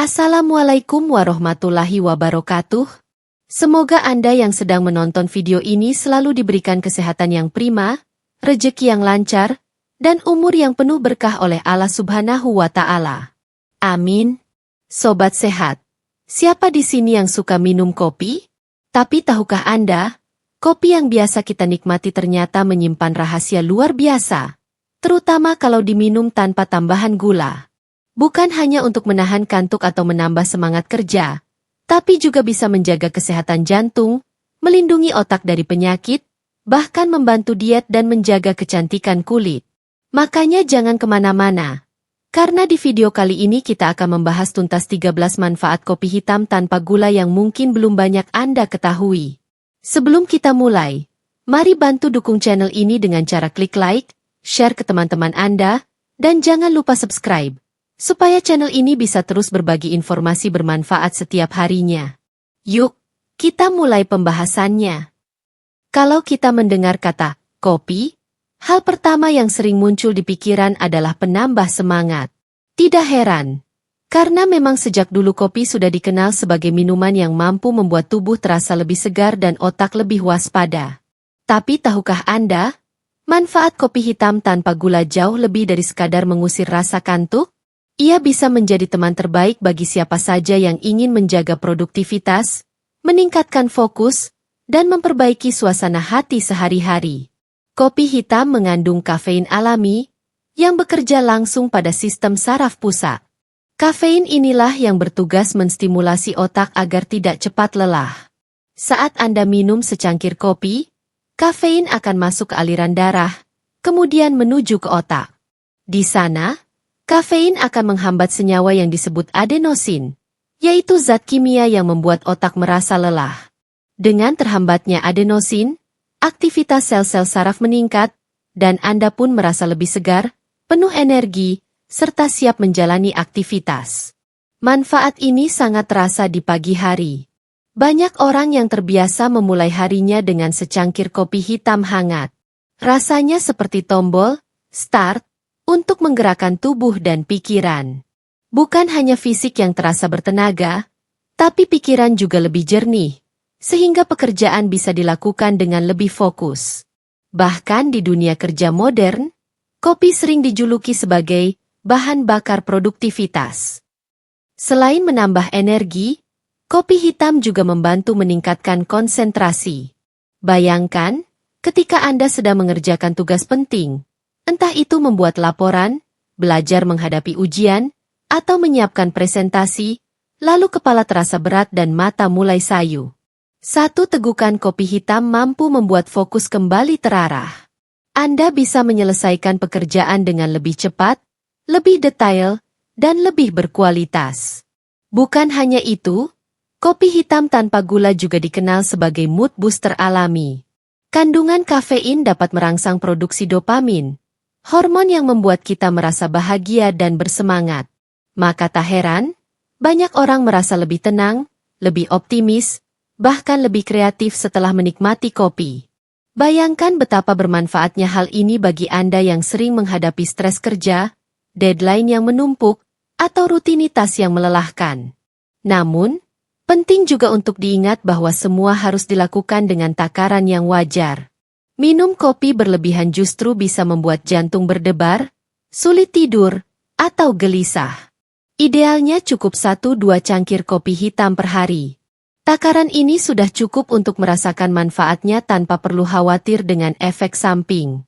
Assalamualaikum warahmatullahi wabarakatuh. Semoga Anda yang sedang menonton video ini selalu diberikan kesehatan yang prima, rezeki yang lancar, dan umur yang penuh berkah oleh Allah Subhanahu wa Ta'ala. Amin. Sobat sehat, siapa di sini yang suka minum kopi? Tapi tahukah Anda, kopi yang biasa kita nikmati ternyata menyimpan rahasia luar biasa, terutama kalau diminum tanpa tambahan gula. Bukan hanya untuk menahan kantuk atau menambah semangat kerja, tapi juga bisa menjaga kesehatan jantung, melindungi otak dari penyakit, bahkan membantu diet dan menjaga kecantikan kulit. Makanya jangan kemana-mana. Karena di video kali ini kita akan membahas tuntas 13 manfaat kopi hitam tanpa gula yang mungkin belum banyak Anda ketahui. Sebelum kita mulai, mari bantu dukung channel ini dengan cara klik like, share ke teman-teman Anda, dan jangan lupa subscribe, supaya channel ini bisa terus berbagi informasi bermanfaat setiap harinya. Yuk, kita mulai pembahasannya. Kalau kita mendengar kata kopi, hal pertama yang sering muncul di pikiran adalah penambah semangat. Tidak heran, karena memang sejak dulu kopi sudah dikenal sebagai minuman yang mampu membuat tubuh terasa lebih segar dan otak lebih waspada. Tapi tahukah Anda, manfaat kopi hitam tanpa gula jauh lebih dari sekadar mengusir rasa kantuk? Ia bisa menjadi teman terbaik bagi siapa saja yang ingin menjaga produktivitas, meningkatkan fokus, dan memperbaiki suasana hati sehari-hari. Kopi hitam mengandung kafein alami, yang bekerja langsung pada sistem saraf pusat. Kafein inilah yang bertugas menstimulasi otak agar tidak cepat lelah. Saat Anda minum secangkir kopi, kafein akan masuk ke aliran darah, kemudian menuju ke otak. Di sana, kafein akan menghambat senyawa yang disebut adenosin, yaitu zat kimia yang membuat otak merasa lelah. Dengan terhambatnya adenosin, aktivitas sel-sel saraf meningkat, dan Anda pun merasa lebih segar, penuh energi, serta siap menjalani aktivitas. Manfaat ini sangat terasa di pagi hari. Banyak orang yang terbiasa memulai harinya dengan secangkir kopi hitam hangat. Rasanya seperti tombol start untuk menggerakkan tubuh dan pikiran. Bukan hanya fisik yang terasa bertenaga, tapi pikiran juga lebih jernih, sehingga pekerjaan bisa dilakukan dengan lebih fokus. Bahkan di dunia kerja modern, kopi sering dijuluki sebagai bahan bakar produktivitas. Selain menambah energi, kopi hitam juga membantu meningkatkan konsentrasi. Bayangkan, ketika Anda sedang mengerjakan tugas penting, entah itu membuat laporan, belajar menghadapi ujian, atau menyiapkan presentasi, lalu kepala terasa berat dan mata mulai sayu. Satu tegukan kopi hitam mampu membuat fokus kembali terarah. Anda bisa menyelesaikan pekerjaan dengan lebih cepat, lebih detail, dan lebih berkualitas. Bukan hanya itu, kopi hitam tanpa gula juga dikenal sebagai mood booster alami. Kandungan kafein dapat merangsang produksi dopamin, hormon yang membuat kita merasa bahagia dan bersemangat. Maka tak heran, banyak orang merasa lebih tenang, lebih optimis, bahkan lebih kreatif setelah menikmati kopi. Bayangkan betapa bermanfaatnya hal ini bagi Anda yang sering menghadapi stres kerja, deadline yang menumpuk, atau rutinitas yang melelahkan. Namun, penting juga untuk diingat bahwa semua harus dilakukan dengan takaran yang wajar. Minum kopi berlebihan justru bisa membuat jantung berdebar, sulit tidur, atau gelisah. Idealnya cukup 1-2 cangkir kopi hitam per hari. Takaran ini sudah cukup untuk merasakan manfaatnya tanpa perlu khawatir dengan efek samping.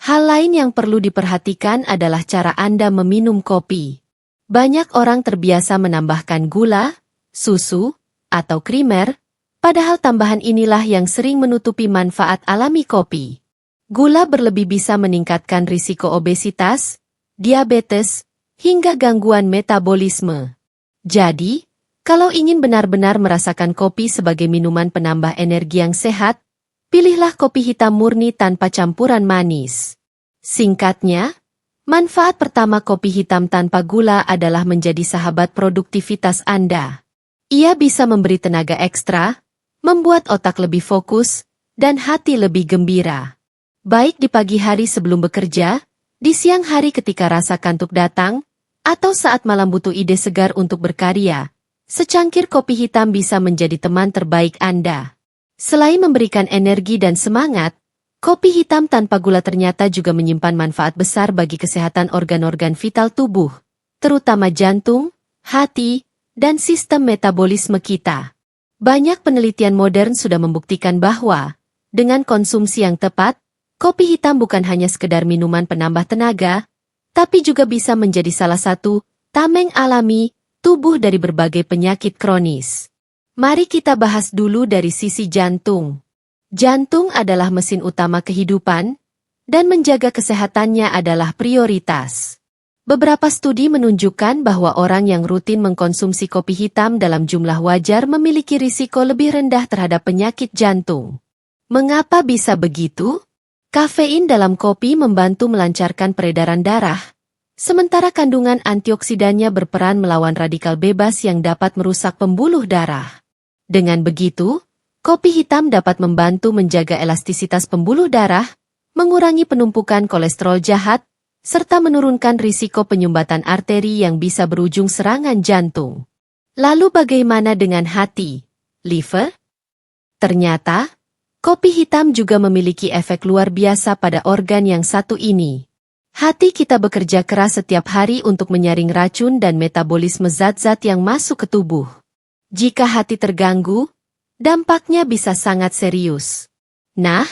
Hal lain yang perlu diperhatikan adalah cara Anda meminum kopi. Banyak orang terbiasa menambahkan gula, susu, atau krimer, padahal tambahan inilah yang sering menutupi manfaat alami kopi. Gula berlebih bisa meningkatkan risiko obesitas, diabetes, hingga gangguan metabolisme. Jadi, kalau ingin benar-benar merasakan kopi sebagai minuman penambah energi yang sehat, pilihlah kopi hitam murni tanpa campuran manis. Singkatnya, manfaat pertama kopi hitam tanpa gula adalah menjadi sahabat produktivitas Anda. Ia bisa memberi tenaga ekstra, membuat otak lebih fokus, dan hati lebih gembira. Baik di pagi hari sebelum bekerja, di siang hari ketika rasa kantuk datang, atau saat malam butuh ide segar untuk berkarya, secangkir kopi hitam bisa menjadi teman terbaik Anda. Selain memberikan energi dan semangat, kopi hitam tanpa gula ternyata juga menyimpan manfaat besar bagi kesehatan organ-organ vital tubuh, terutama jantung, hati, dan sistem metabolisme kita. Banyak penelitian modern sudah membuktikan bahwa, dengan konsumsi yang tepat, kopi hitam bukan hanya sekedar minuman penambah tenaga, tapi juga bisa menjadi salah satu tameng alami tubuh dari berbagai penyakit kronis. Mari kita bahas dulu dari sisi jantung. Jantung adalah mesin utama kehidupan, dan menjaga kesehatannya adalah prioritas. Beberapa studi menunjukkan bahwa orang yang rutin mengkonsumsi kopi hitam dalam jumlah wajar memiliki risiko lebih rendah terhadap penyakit jantung. Mengapa bisa begitu? Kafein dalam kopi membantu melancarkan peredaran darah, sementara kandungan antioksidannya berperan melawan radikal bebas yang dapat merusak pembuluh darah. Dengan begitu, kopi hitam dapat membantu menjaga elastisitas pembuluh darah, mengurangi penumpukan kolesterol jahat, serta menurunkan risiko penyumbatan arteri yang bisa berujung serangan jantung. Lalu bagaimana dengan hati, liver? Ternyata, kopi hitam juga memiliki efek luar biasa pada organ yang satu ini. Hati kita bekerja keras setiap hari untuk menyaring racun dan metabolisme zat-zat yang masuk ke tubuh. Jika hati terganggu, dampaknya bisa sangat serius. Nah,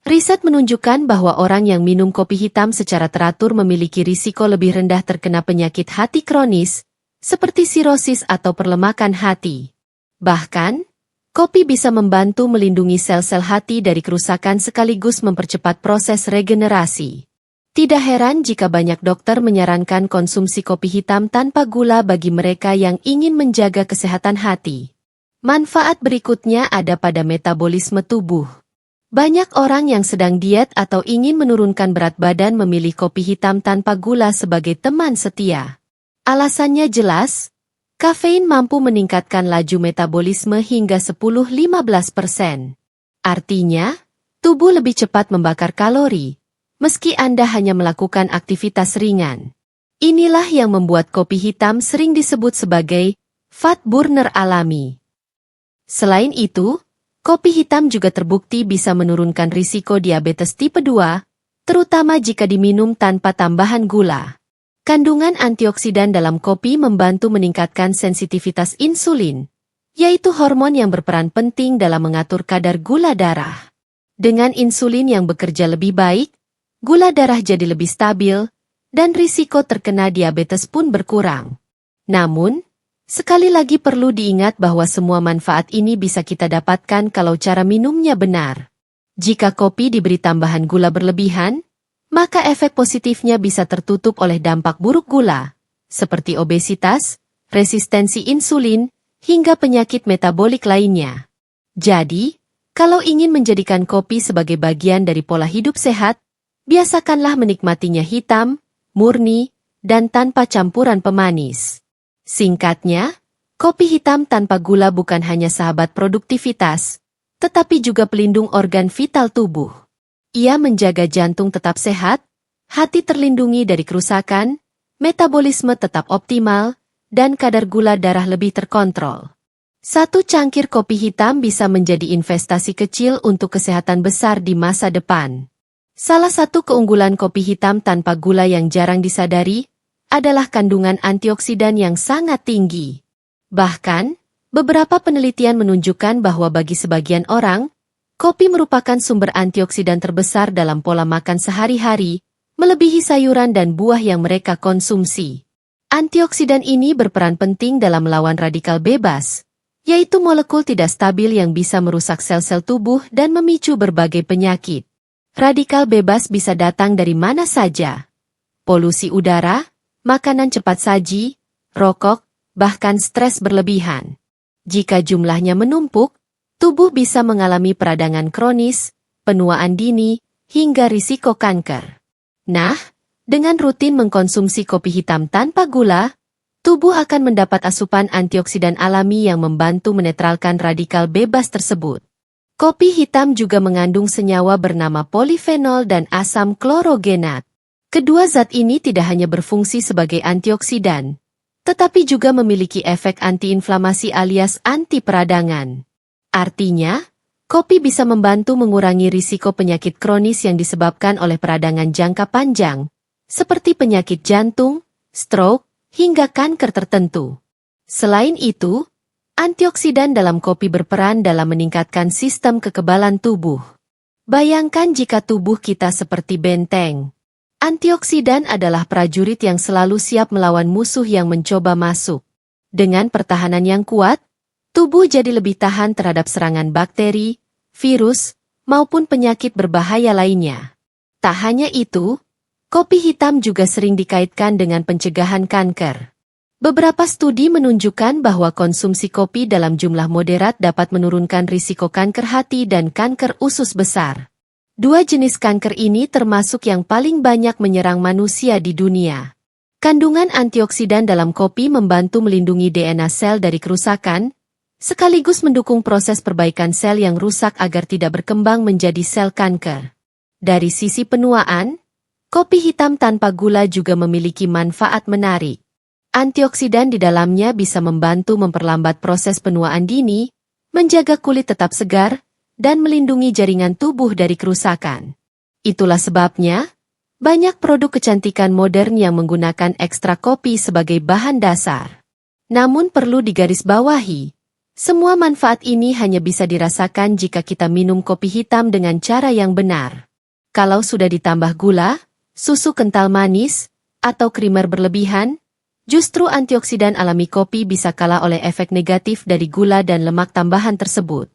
riset menunjukkan bahwa orang yang minum kopi hitam secara teratur memiliki risiko lebih rendah terkena penyakit hati kronis, seperti sirosis atau perlemakan hati. Bahkan, kopi bisa membantu melindungi sel-sel hati dari kerusakan sekaligus mempercepat proses regenerasi. Tidak heran jika banyak dokter menyarankan konsumsi kopi hitam tanpa gula bagi mereka yang ingin menjaga kesehatan hati. Manfaat berikutnya ada pada metabolisme tubuh. Banyak orang yang sedang diet atau ingin menurunkan berat badan memilih kopi hitam tanpa gula sebagai teman setia. Alasannya jelas, kafein mampu meningkatkan laju metabolisme hingga 10-15%. Artinya, tubuh lebih cepat membakar kalori, meski Anda hanya melakukan aktivitas ringan. Inilah yang membuat kopi hitam sering disebut sebagai fat burner alami. Selain itu, kopi hitam juga terbukti bisa menurunkan risiko diabetes tipe 2, terutama jika diminum tanpa tambahan gula. Kandungan antioksidan dalam kopi membantu meningkatkan sensitivitas insulin, yaitu hormon yang berperan penting dalam mengatur kadar gula darah. Dengan insulin yang bekerja lebih baik, gula darah jadi lebih stabil, dan risiko terkena diabetes pun berkurang. Namun, sekali lagi perlu diingat bahwa semua manfaat ini bisa kita dapatkan kalau cara minumnya benar. Jika kopi diberi tambahan gula berlebihan, maka efek positifnya bisa tertutup oleh dampak buruk gula, seperti obesitas, resistensi insulin, hingga penyakit metabolik lainnya. Jadi, kalau ingin menjadikan kopi sebagai bagian dari pola hidup sehat, biasakanlah menikmatinya hitam, murni, dan tanpa campuran pemanis. Singkatnya, kopi hitam tanpa gula bukan hanya sahabat produktivitas, tetapi juga pelindung organ vital tubuh. Ia menjaga jantung tetap sehat, hati terlindungi dari kerusakan, metabolisme tetap optimal, dan kadar gula darah lebih terkontrol. Satu cangkir kopi hitam bisa menjadi investasi kecil untuk kesehatan besar di masa depan. Salah satu keunggulan kopi hitam tanpa gula yang jarang disadari adalah kandungan antioksidan yang sangat tinggi. Bahkan, beberapa penelitian menunjukkan bahwa bagi sebagian orang, kopi merupakan sumber antioksidan terbesar dalam pola makan sehari-hari, melebihi sayuran dan buah yang mereka konsumsi. Antioksidan ini berperan penting dalam melawan radikal bebas, yaitu molekul tidak stabil yang bisa merusak sel-sel tubuh dan memicu berbagai penyakit. Radikal bebas bisa datang dari mana saja. Polusi udara, makanan cepat saji, rokok, bahkan stres berlebihan. Jika jumlahnya menumpuk, tubuh bisa mengalami peradangan kronis, penuaan dini, hingga risiko kanker. Nah, dengan rutin mengkonsumsi kopi hitam tanpa gula, tubuh akan mendapat asupan antioksidan alami yang membantu menetralkan radikal bebas tersebut. Kopi hitam juga mengandung senyawa bernama polifenol dan asam klorogenat. Kedua zat ini tidak hanya berfungsi sebagai antioksidan, tetapi juga memiliki efek antiinflamasi alias anti peradangan. Artinya, kopi bisa membantu mengurangi risiko penyakit kronis yang disebabkan oleh peradangan jangka panjang, seperti penyakit jantung, stroke, hingga kanker tertentu. Selain itu, antioksidan dalam kopi berperan dalam meningkatkan sistem kekebalan tubuh. Bayangkan jika tubuh kita seperti benteng. Antioksidan adalah prajurit yang selalu siap melawan musuh yang mencoba masuk. Dengan pertahanan yang kuat, tubuh jadi lebih tahan terhadap serangan bakteri, virus, maupun penyakit berbahaya lainnya. Tak hanya itu, kopi hitam juga sering dikaitkan dengan pencegahan kanker. Beberapa studi menunjukkan bahwa konsumsi kopi dalam jumlah moderat dapat menurunkan risiko kanker hati dan kanker usus besar. Dua jenis kanker ini termasuk yang paling banyak menyerang manusia di dunia. Kandungan antioksidan dalam kopi membantu melindungi DNA sel dari kerusakan, sekaligus mendukung proses perbaikan sel yang rusak agar tidak berkembang menjadi sel kanker. Dari sisi penuaan, kopi hitam tanpa gula juga memiliki manfaat menarik. Antioksidan di dalamnya bisa membantu memperlambat proses penuaan dini, menjaga kulit tetap segar, dan melindungi jaringan tubuh dari kerusakan. Itulah sebabnya, banyak produk kecantikan modern yang menggunakan ekstrak kopi sebagai bahan dasar. Namun perlu digarisbawahi, semua manfaat ini hanya bisa dirasakan jika kita minum kopi hitam dengan cara yang benar. Kalau sudah ditambah gula, susu kental manis, atau krimer berlebihan, justru antioksidan alami kopi bisa kalah oleh efek negatif dari gula dan lemak tambahan tersebut.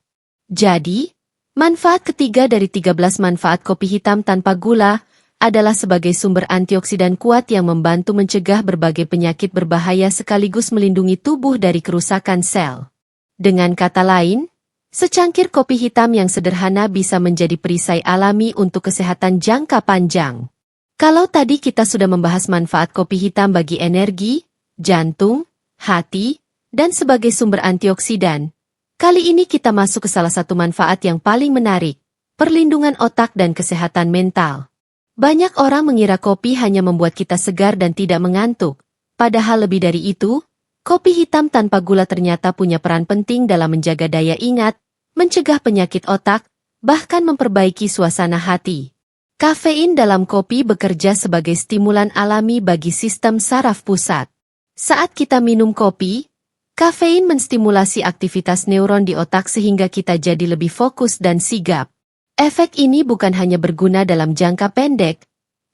Jadi, manfaat ketiga dari 13 manfaat kopi hitam tanpa gula adalah sebagai sumber antioksidan kuat yang membantu mencegah berbagai penyakit berbahaya sekaligus melindungi tubuh dari kerusakan sel. Dengan kata lain, secangkir kopi hitam yang sederhana bisa menjadi perisai alami untuk kesehatan jangka panjang. Kalau tadi kita sudah membahas manfaat kopi hitam bagi energi, jantung, hati, dan sebagai sumber antioksidan, kali ini kita masuk ke salah satu manfaat yang paling menarik, perlindungan otak dan kesehatan mental. Banyak orang mengira kopi hanya membuat kita segar dan tidak mengantuk, padahal lebih dari itu, kopi hitam tanpa gula ternyata punya peran penting dalam menjaga daya ingat, mencegah penyakit otak, bahkan memperbaiki suasana hati. Kafein dalam kopi bekerja sebagai stimulan alami bagi sistem saraf pusat. Saat kita minum kopi, kafein menstimulasi aktivitas neuron di otak sehingga kita jadi lebih fokus dan sigap. Efek ini bukan hanya berguna dalam jangka pendek,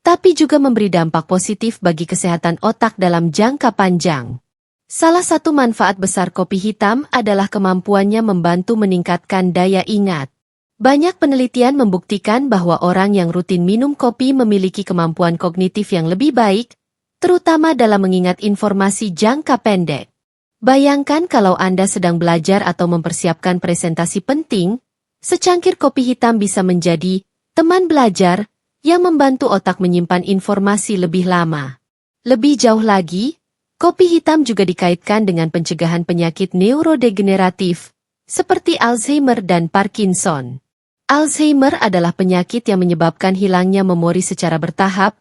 tapi juga memberi dampak positif bagi kesehatan otak dalam jangka panjang. Salah satu manfaat besar kopi hitam adalah kemampuannya membantu meningkatkan daya ingat. Banyak penelitian membuktikan bahwa orang yang rutin minum kopi memiliki kemampuan kognitif yang lebih baik, terutama dalam mengingat informasi jangka pendek. Bayangkan kalau Anda sedang belajar atau mempersiapkan presentasi penting, secangkir kopi hitam bisa menjadi teman belajar yang membantu otak menyimpan informasi lebih lama. Lebih jauh lagi, kopi hitam juga dikaitkan dengan pencegahan penyakit neurodegeneratif, seperti Alzheimer dan Parkinson. Alzheimer adalah penyakit yang menyebabkan hilangnya memori secara bertahap,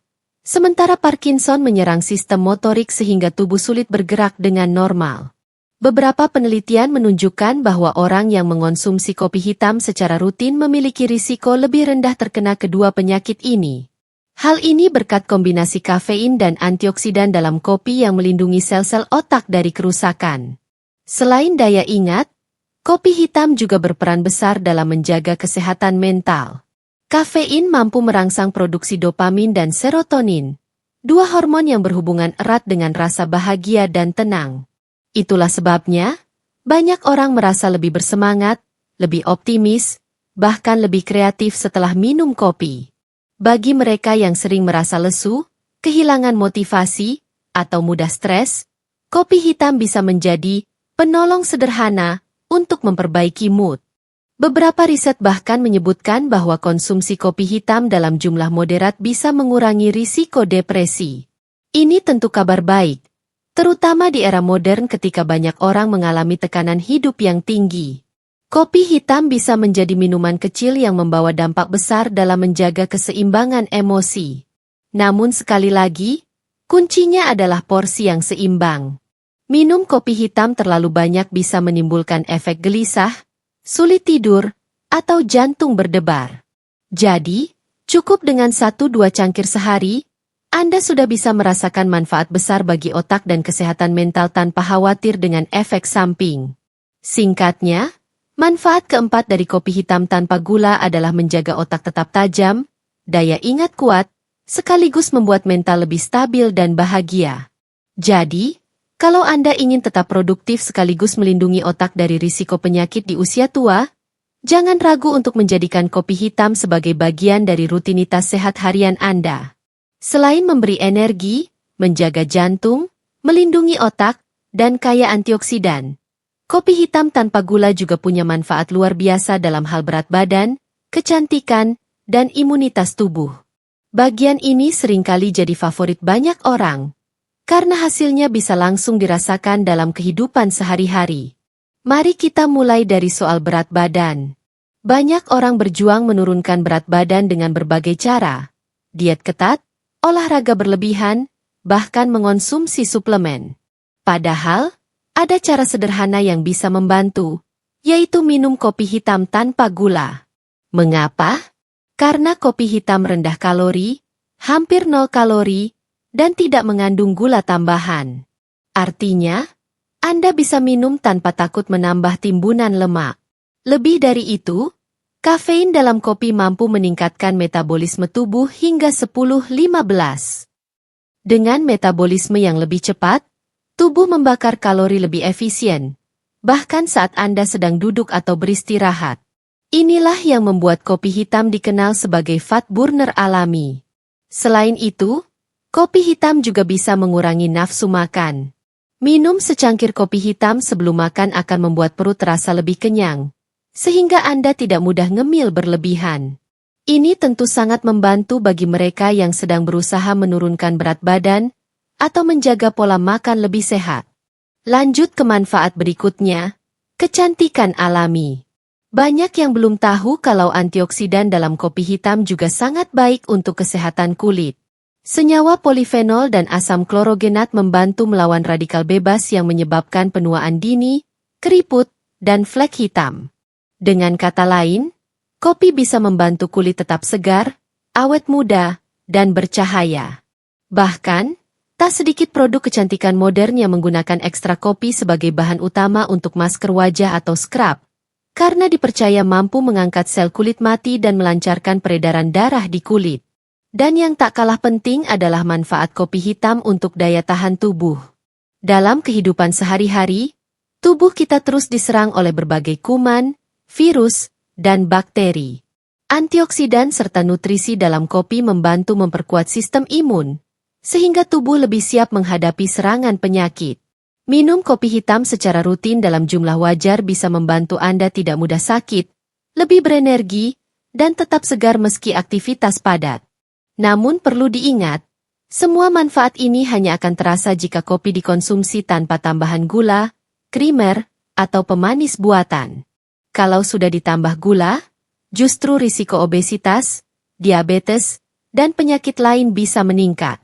sementara Parkinson menyerang sistem motorik sehingga tubuh sulit bergerak dengan normal. Beberapa penelitian menunjukkan bahwa orang yang mengonsumsi kopi hitam secara rutin memiliki risiko lebih rendah terkena kedua penyakit ini. Hal ini berkat kombinasi kafein dan antioksidan dalam kopi yang melindungi sel-sel otak dari kerusakan. Selain daya ingat, kopi hitam juga berperan besar dalam menjaga kesehatan mental. Kafein mampu merangsang produksi dopamin dan serotonin, dua hormon yang berhubungan erat dengan rasa bahagia dan tenang. Itulah sebabnya, banyak orang merasa lebih bersemangat, lebih optimis, bahkan lebih kreatif setelah minum kopi. Bagi mereka yang sering merasa lesu, kehilangan motivasi, atau mudah stres, kopi hitam bisa menjadi penolong sederhana untuk memperbaiki mood. Beberapa riset bahkan menyebutkan bahwa konsumsi kopi hitam dalam jumlah moderat bisa mengurangi risiko depresi. Ini tentu kabar baik, terutama di era modern ketika banyak orang mengalami tekanan hidup yang tinggi. Kopi hitam bisa menjadi minuman kecil yang membawa dampak besar dalam menjaga keseimbangan emosi. Namun sekali lagi, kuncinya adalah porsi yang seimbang. Minum kopi hitam terlalu banyak bisa menimbulkan efek gelisah, sulit tidur, atau jantung berdebar. Jadi, cukup dengan 1-2 cangkir sehari, Anda sudah bisa merasakan manfaat besar bagi otak dan kesehatan mental tanpa khawatir dengan efek samping. Singkatnya, manfaat keempat dari kopi hitam tanpa gula adalah menjaga otak tetap tajam, daya ingat kuat, sekaligus membuat mental lebih stabil dan bahagia. Jadi, kalau Anda ingin tetap produktif sekaligus melindungi otak dari risiko penyakit di usia tua, jangan ragu untuk menjadikan kopi hitam sebagai bagian dari rutinitas sehat harian Anda. Selain memberi energi, menjaga jantung, melindungi otak, dan kaya antioksidan, kopi hitam tanpa gula juga punya manfaat luar biasa dalam hal berat badan, kecantikan, dan imunitas tubuh. Bagian ini seringkali jadi favorit banyak orang, karena hasilnya bisa langsung dirasakan dalam kehidupan sehari-hari. Mari kita mulai dari soal berat badan. Banyak orang berjuang menurunkan berat badan dengan berbagai cara. Diet ketat, olahraga berlebihan, bahkan mengonsumsi suplemen. Padahal, ada cara sederhana yang bisa membantu, yaitu minum kopi hitam tanpa gula. Mengapa? Karena kopi hitam rendah kalori, hampir 0 kalori, dan tidak mengandung gula tambahan. Artinya, Anda bisa minum tanpa takut menambah timbunan lemak. Lebih dari itu, kafein dalam kopi mampu meningkatkan metabolisme tubuh hingga 10-15. Dengan metabolisme yang lebih cepat, tubuh membakar kalori lebih efisien, bahkan saat Anda sedang duduk atau beristirahat. Inilah yang membuat kopi hitam dikenal sebagai fat burner alami. Selain itu, kopi hitam juga bisa mengurangi nafsu makan. Minum secangkir kopi hitam sebelum makan akan membuat perut terasa lebih kenyang, sehingga Anda tidak mudah ngemil berlebihan. Ini tentu sangat membantu bagi mereka yang sedang berusaha menurunkan berat badan atau menjaga pola makan lebih sehat. Lanjut ke manfaat berikutnya, kecantikan alami. Banyak yang belum tahu kalau antioksidan dalam kopi hitam juga sangat baik untuk kesehatan kulit. Senyawa polifenol dan asam klorogenat membantu melawan radikal bebas yang menyebabkan penuaan dini, keriput, dan flek hitam. Dengan kata lain, kopi bisa membantu kulit tetap segar, awet muda, dan bercahaya. Bahkan, tak sedikit produk kecantikan modern yang menggunakan ekstra kopi sebagai bahan utama untuk masker wajah atau scrub, karena dipercaya mampu mengangkat sel kulit mati dan melancarkan peredaran darah di kulit. Dan yang tak kalah penting adalah manfaat kopi hitam untuk daya tahan tubuh. Dalam kehidupan sehari-hari, tubuh kita terus diserang oleh berbagai kuman, virus, dan bakteri. Antioksidan serta nutrisi dalam kopi membantu memperkuat sistem imun, sehingga tubuh lebih siap menghadapi serangan penyakit. Minum kopi hitam secara rutin dalam jumlah wajar bisa membantu Anda tidak mudah sakit, lebih berenergi, dan tetap segar meski aktivitas padat. Namun perlu diingat, semua manfaat ini hanya akan terasa jika kopi dikonsumsi tanpa tambahan gula, krimer, atau pemanis buatan. Kalau sudah ditambah gula, justru risiko obesitas, diabetes, dan penyakit lain bisa meningkat.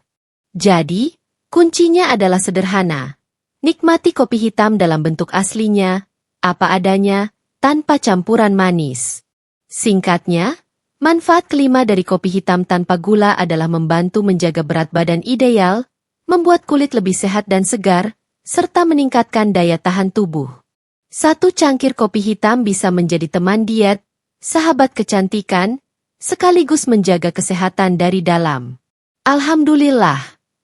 Jadi, kuncinya adalah sederhana. Nikmati kopi hitam dalam bentuk aslinya, apa adanya, tanpa campuran manis. Singkatnya, manfaat kelima dari kopi hitam tanpa gula adalah membantu menjaga berat badan ideal, membuat kulit lebih sehat dan segar, serta meningkatkan daya tahan tubuh. 1 cangkir kopi hitam bisa menjadi teman diet, sahabat kecantikan, sekaligus menjaga kesehatan dari dalam. Alhamdulillah,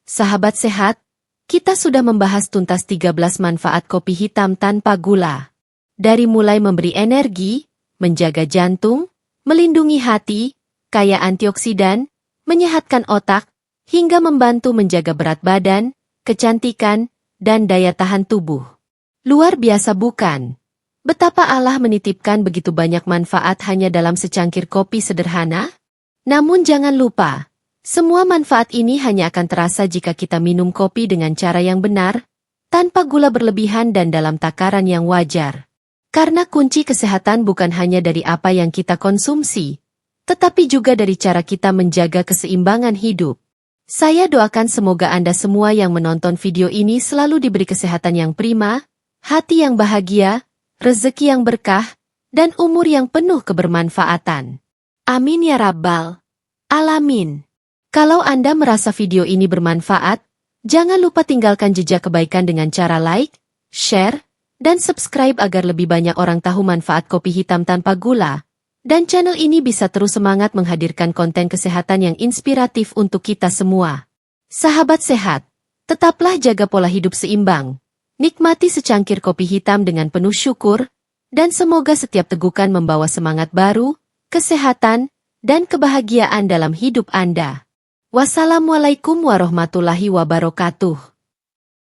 sahabat sehat, kita sudah membahas tuntas 13 manfaat kopi hitam tanpa gula. Dari mulai memberi energi, menjaga jantung, melindungi hati, kaya antioksidan, menyehatkan otak, hingga membantu menjaga berat badan, kecantikan, dan daya tahan tubuh. Luar biasa bukan? Betapa Allah menitipkan begitu banyak manfaat hanya dalam secangkir kopi sederhana? Namun jangan lupa, semua manfaat ini hanya akan terasa jika kita minum kopi dengan cara yang benar, tanpa gula berlebihan dan dalam takaran yang wajar. Karena kunci kesehatan bukan hanya dari apa yang kita konsumsi, tetapi juga dari cara kita menjaga keseimbangan hidup. Saya doakan semoga Anda semua yang menonton video ini selalu diberi kesehatan yang prima, hati yang bahagia, rezeki yang berkah, dan umur yang penuh kebermanfaatan. Amin ya Rabbal Alamin. Kalau Anda merasa video ini bermanfaat, jangan lupa tinggalkan jejak kebaikan dengan cara like, share, dan subscribe agar lebih banyak orang tahu manfaat kopi hitam tanpa gula. Dan channel ini bisa terus semangat menghadirkan konten kesehatan yang inspiratif untuk kita semua. Sahabat sehat, tetaplah jaga pola hidup seimbang. Nikmati secangkir kopi hitam dengan penuh syukur, dan semoga setiap tegukan membawa semangat baru, kesehatan, dan kebahagiaan dalam hidup Anda. Wassalamualaikum warahmatullahi wabarakatuh.